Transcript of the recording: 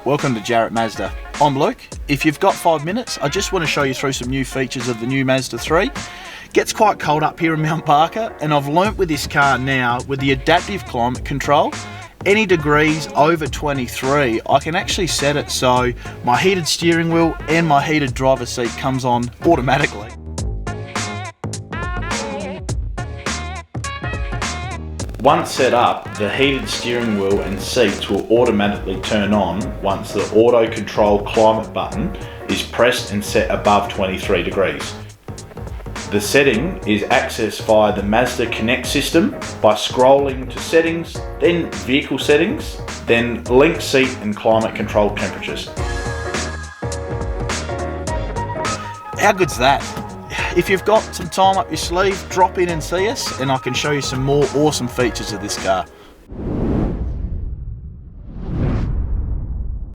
Welcome to Jarrett Mazda. I'm Luke. If you've got 5 minutes, I just want to show you through some new features of the new Mazda 3. Gets quite cold up here in Mount Barker, and I've learnt with this car now, with the adaptive climate control, any degrees over 23, I can actually set it so my heated steering wheel and my heated driver's seat comes on automatically. Once set up, the heated steering wheel and seats will automatically turn on once the auto control climate button is pressed and set above 23 degrees. The setting is accessed via the Mazda Connect system by scrolling to settings, then vehicle settings, then link seat and climate control temperatures. How good's that? If you've got some time up your sleeve, drop in and see us and I can show you some more awesome features of this car.